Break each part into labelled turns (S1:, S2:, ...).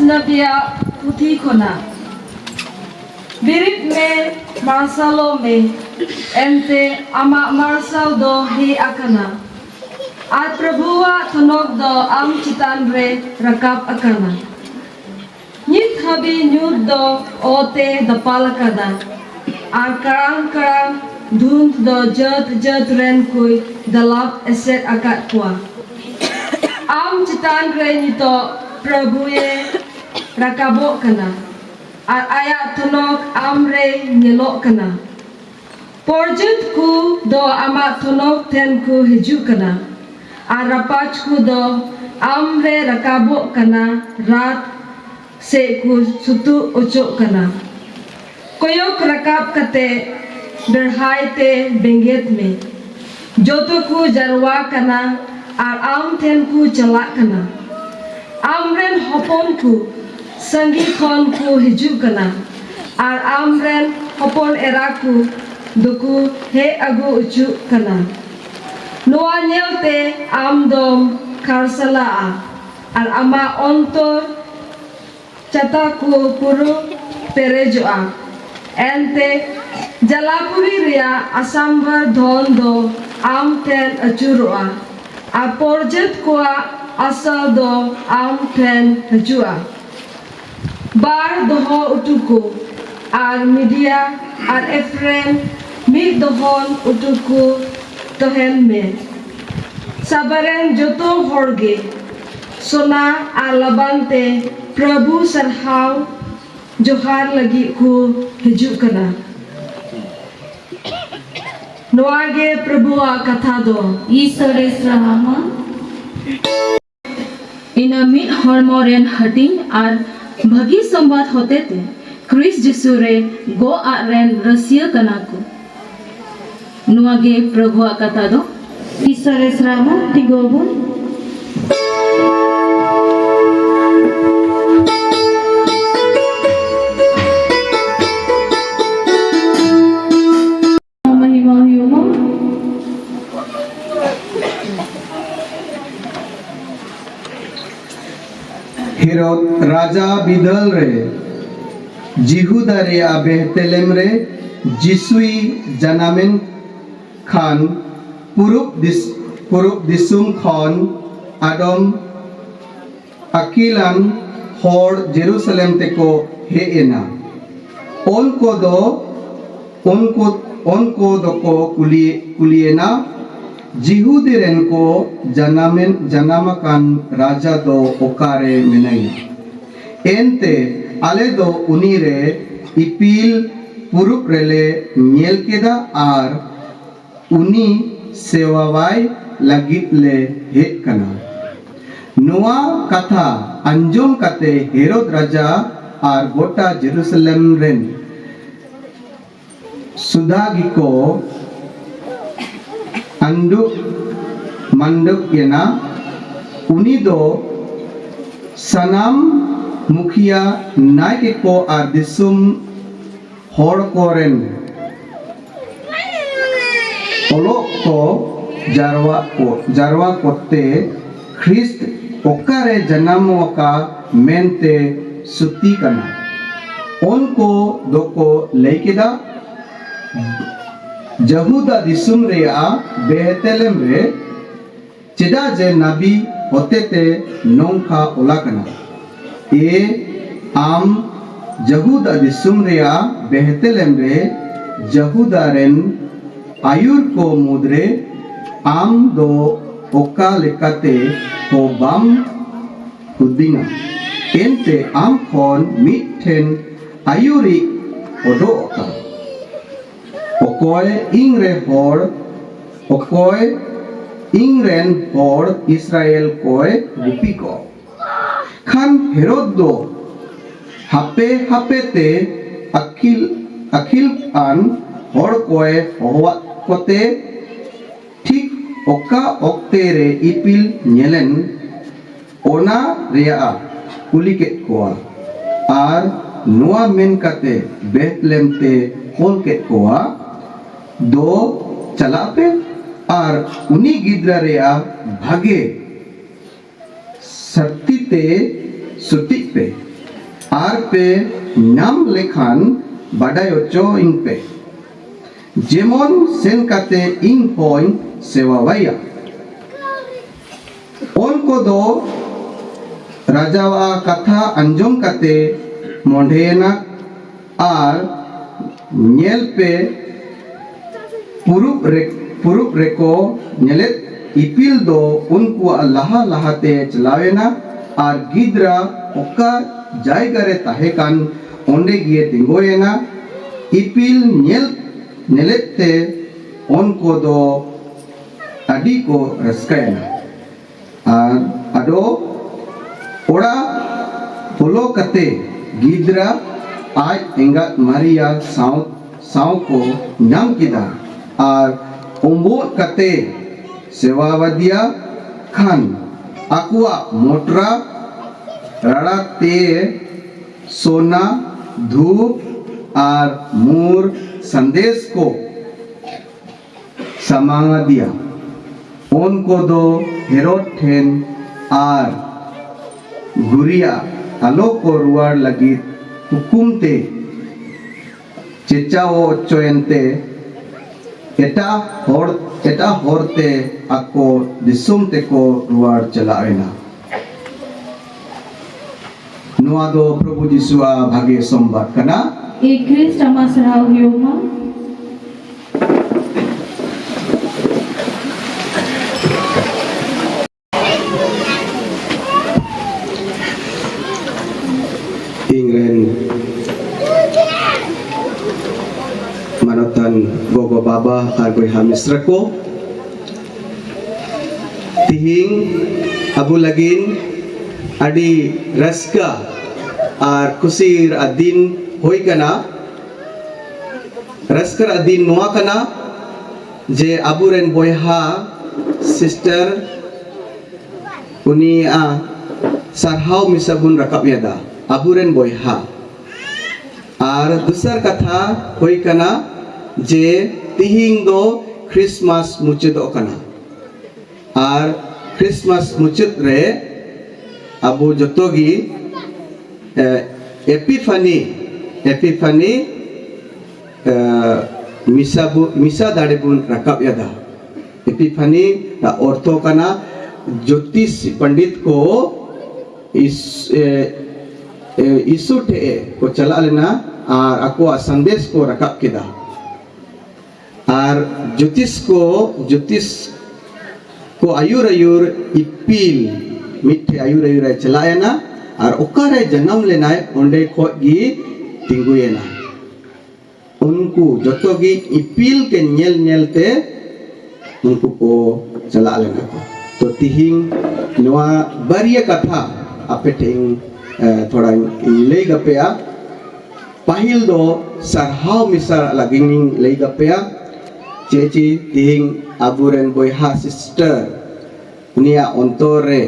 S1: Nabiya puthi khona birit me marsalo me ente ama marsal do hi akana at prabhuwa thonok do am chitan re rakap akana nit habi nyut do ote dapalakada ar karang karang dhund do jat ren kui dalap eset akat kwa am chitan re nito prabhuye rakabo kana ar ayat thonok amre nyelok kana porjut ku do ama thonok ten ku hiju kana ar rapach ku do amre rakabo kana rat se ku sutu ocok kana koyok rakap kate berhai te benget me joto ku jarwa kana ar am ten ku chalak kana amren hopon ku sangi khon ku hiju kana ar amren hopon era ku duku he agu uchu kana noa nyelte amdom karsala ar ama ontor chata ku puru perejoa ente jalapuri ria asambar dhon do am ten achuroa ar porjet kwa asal do am ten hajua bar doho utuku ar media ar efrem mid dohon utuku tohen me sabaren joto horge sona ar labante prabhu sārhāo johar lagi ku hiju kana noage prabhu a katha do
S2: Isore sārhāo ina mid hormoren hating ar bhagi sambat hotete Chris Jesure go aren rasia kanaku nuage prabhu akata do
S3: Isore sārhāo tigobun
S4: Herod raja bidal re Jihuda re Betlehem re Jisui janamen khan purup disum khan Adam akilan hor Jerusalem teko he ena onko doko kuliena Jihudiren ko janamakan raja do okare menai ente ale do unire ipil purup rele nyel keda ar uni sewawai lagit le hej kana noa katha anjom kate Herod raja ar gota Jerusalem ren sudagi ko anduk manduk yena unido sanam mukhia naike ko ar disum hor koren olok ko jarwa kotte Christ okare janamo ka mente suti kana onko doko leikeda Jahuda disum rea Betlehem re ceda je nabi hotete nongkha olakana am Jahuda disum rea Betlehem re Jahuda ren ayur ko mudre am do oka lekate ho bam hudinga ente am khon mitten ayuri odo oka okoy ingren hor Israel koy gupi ko khan Herod do hape te akhil an hor koy howat kote thik oka okte re ipil nyelen ona rea kuliket koa ar noa men kate Betlehem te kolket koa do chalape ar uni gidra rea bhage sarti te sutik pe आर पे नाम लेखान बाडाय ओचो इन पे जेमन सेन काते इन होइन सेवावाया उनको दो राजावा कथा अंजम काते मोंढेना आर नेल पे पुरुप रेको नेलेत इपिल दो उनको लहा लहाते चलावेना आर गिद्रा ओका जायगा रे ताहेकान ओंडे गिए तिंगोयेना इपिल नेलेते उनको दो अडी को रस्कायना आर अडो ओड़ा बोलो कते गिद्रा आज एंगात मारिया साव को नाम किदा आर ओम्बो कते सेवावदिया खान आकुआ मोटरा राड़ा ते सोना धूप आर मूर संदेश को समांगा दिया उनको दो हेरोड ठेन आर गुरिया आलो को रुआर लगी हुकुमते चेचाओ चोयनते एटा होरते आको दिसुम ते को रुआर चलावेना नुआ दो प्रभु जिसुआ भागे सोमबार कना
S3: ए ख्रिस्ट आमा सराव हुयोमा
S4: ingren manotan gogo baba argoy hamisra ko tihing abu lagin adi raska ar kusir adin hoy kana raskar adin noa kana je aburen boyha sister uni sārhāo misabun rakap yada aburen boyha ar dusar katha hoy kana je tihing do Christmas muchud kana ar Christmas muchud re abu jotogi epiphany misa dadebun rakap yada epiphany da ortho kana ज्योतिष पंडित को इस को चला लेना और आपको संदेश को रखा किदा और ज्योतिष को आयुर इपिल मिठे आयुर चलाए ना और ओकारे जन्म लेना ओंडे खोगी तिंगुएना उनको जतो की इपिल के नेलते उनको को चला लेना को तो तिहिंग नवा बारिया कथा आपे टेंग थोड़ा ले गपेया पाहिल दो sārhāo misā laging ले गपेया चेची तिहिंग aburen boyha sister उनिया अंतोरे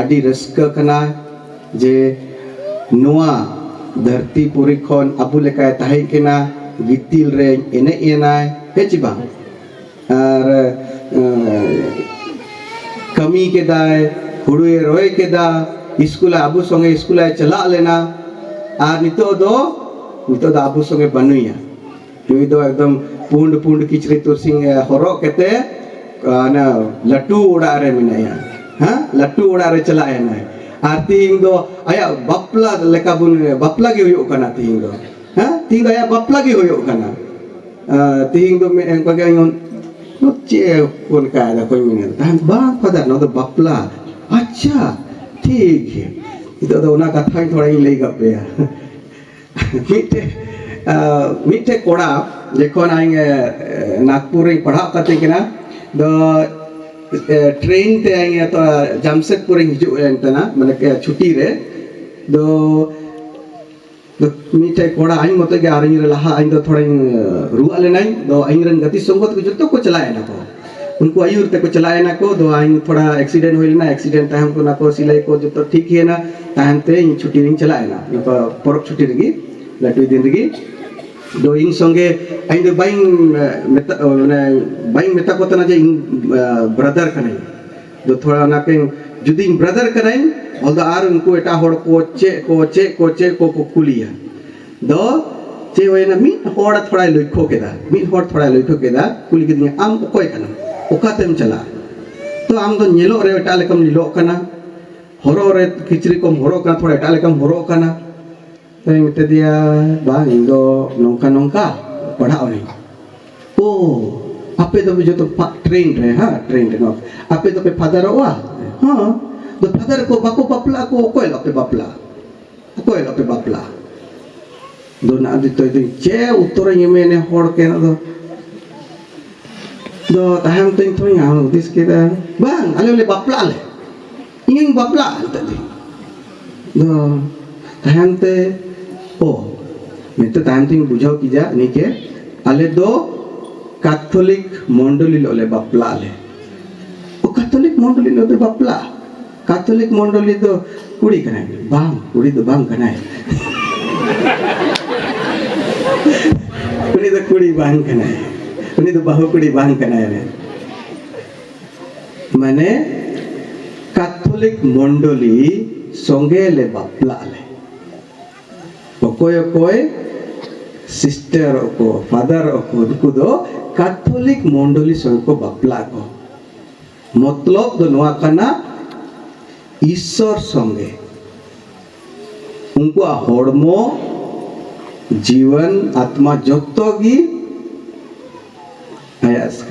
S4: आदि रस्क कना जे नवा धरती पुरी खन अबु लेकाय ताहे केना गितिल रे एने एनाय हेचिबा और कमी के दाय हुड़ुए रोए के दा स्कूल आबू संगे स्कूल चला लेना और नितो दो आबू संगे बनुया नुई दो एकदम पुंड किचरी तुरसिंग हरो केते ना लट्टू उड़ा रे मिनाया हां लट्टू उड़ा रे चला है ना और तिंग दो आया बापला लेका बुन बापला गे हुयो कना तिंग दो हां तिंग आया बापला गे हुयो कना तिंग दो में बगे चे कोन का दा कोई मिने तान बांग पदा नो दो बापला अच्छा ठीक है इतो दो ना कथा थोड़ा ही ले गपे मिठे कोड़ा जेखोन आएंगे नागपुर रे पढ़ा कते केना दो ट्रेन ते आएंगे तो जमशेदपुर हिजु एंतना माने के छुट्टी रे दो मिठे कोड़ा आइन मते के आरिन लहा आइन दो थोड़ा रुआ लेनाई दो आइन रन गति संगत को जतो को चलाए ना को उनको आयुर ते को चलाए ना को दो आइन थोड़ा एक्सीडेंट होइल ना एक्सीडेंट ताहम को ना को सिलाई को जतो ठीक है ना ताहम ते छुट्टी रिंग चलाए ना परक छुट्टी रगी लटुई दिन रगी दो इन संगे आइन दो बाइंग मेता को तना जे ब्रदर कने दो थोड़ा ना के जुदी ब्रदर कनाई ओदा आर उनको एटा होड़ को कुलिया दो चे होयना मी होड़ थोड़ा लक्ष्य केदा मी होड़ थोड़ा लक्ष्य केदा कुली के आम ओकोय कना ओकातेम चला तो आम दो नेलो रे एटा लेकम नीलो कना हरो रे किचरी कम हरो कना थोड़ा एटा लेकम हरो कना तो मिते दिया बांग इंदो नौका नौका पढ़ाओ नहीं ओ आपे तो जो तो ट्रेन रे हां ट्रेन रे नो आपे तो पे फादर हुआ हां तो फादर को बाको बापला को ओकोय लपे बापला दो ना दि तो चे उत्तर यमेने होड़ के ना दो ताहम तो थोड़ी हम दिस के बांग आले बापला ले इंग बापला तदी दो ताहम ते ओ मिते ताहम तिंग बुझाओ कीजा निके आले दो कैथोलिक मंडली लोले बापला ले ओ कैथोलिक मंडली लोले बापला कैथोलिक मंडली दो कुड़ी कनाय बांग कुड़ी दो बांग कनाय कुड़ी बांग कनाय उनी दो बाहु कुड़ी बांग कनाय माने कैथोलिक मंडली संगे ले बापला ले ओकोय सिस्टर को फादर को उनको दो कैथोलिक मंडली संग को बापला को मतलब दो नवा कना ईश्वर संगे उनको हड़मो जीवन आत्मा जोतोगी आयास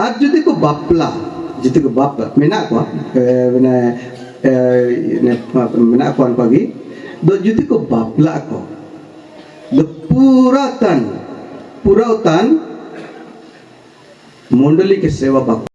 S4: आज जुदी को बापला मेना को मेना को अनपागी दो जुदी को बापला को दो पूरा तन मंडली के सेवा बाप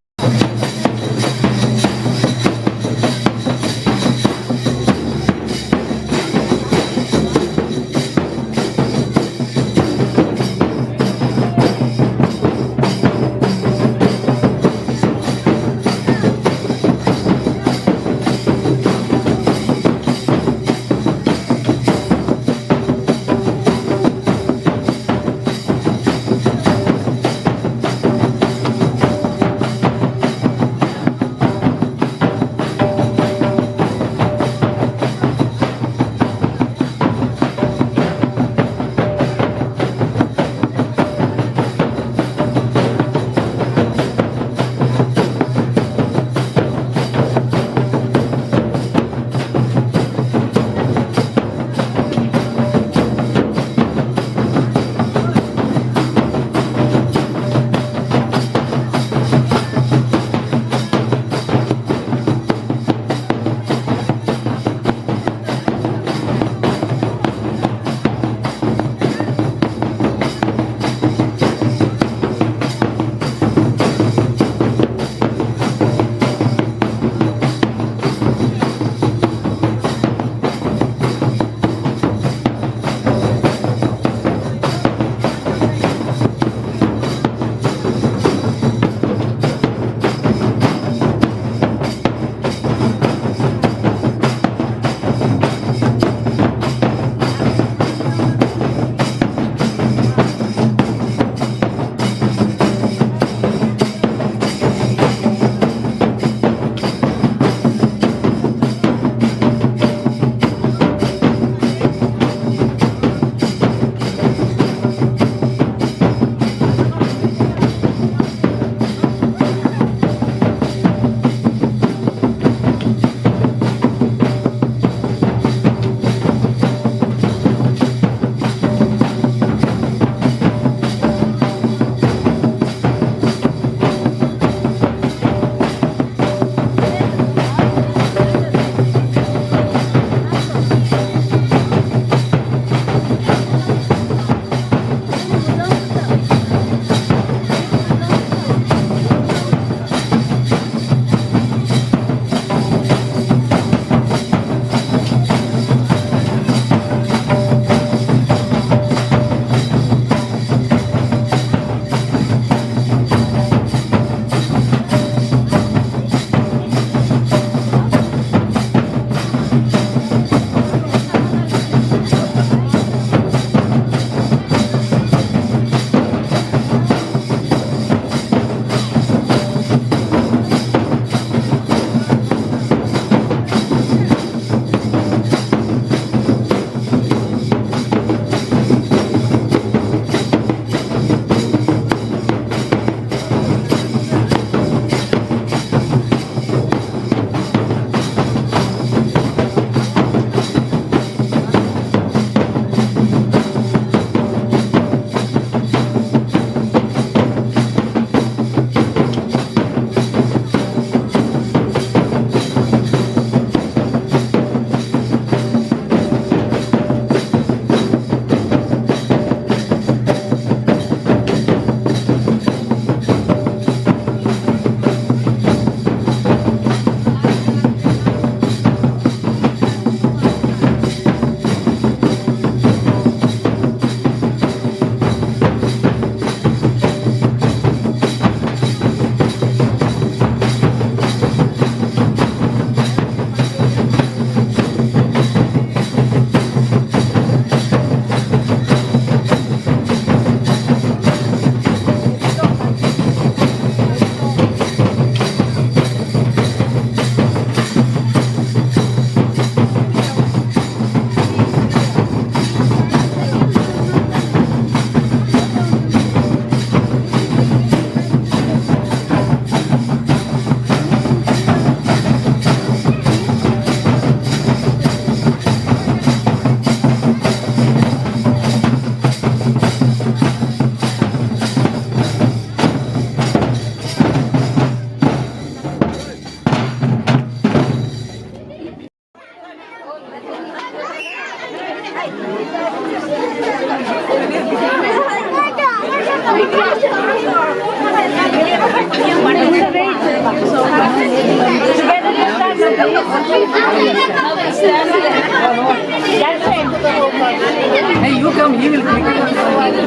S5: Hey, you come, he will click.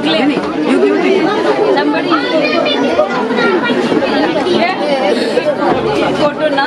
S5: Lenny, you give it. Somebody. Photo na.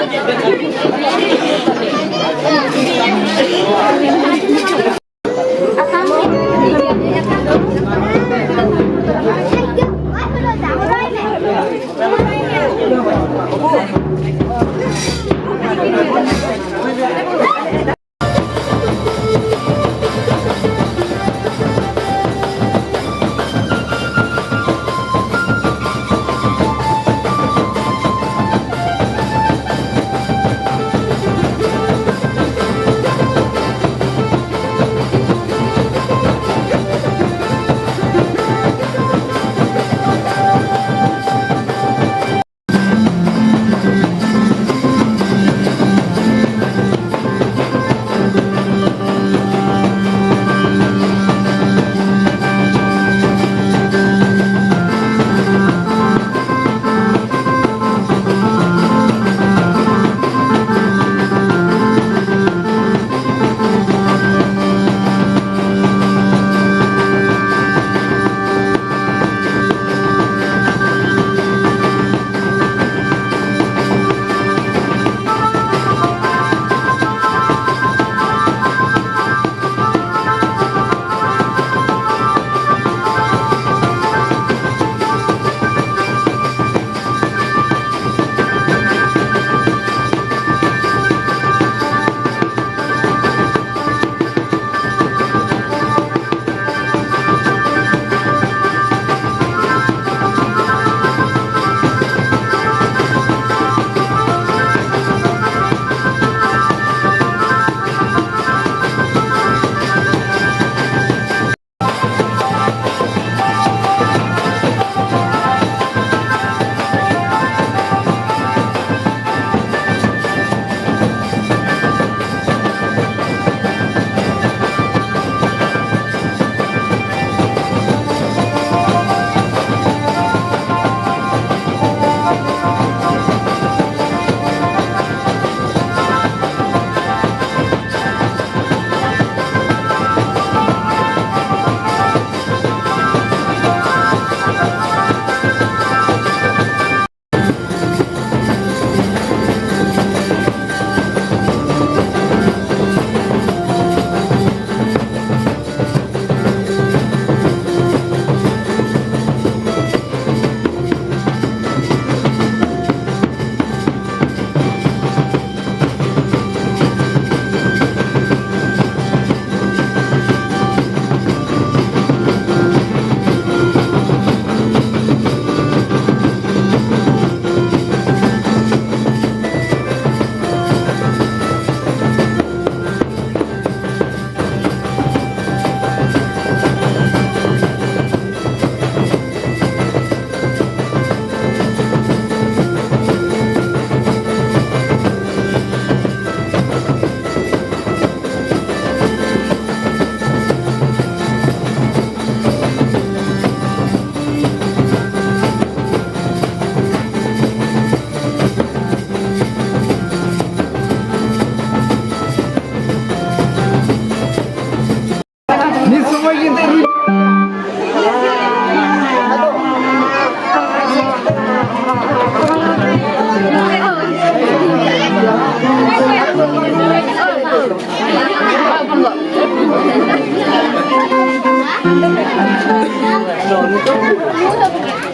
S6: Rồi,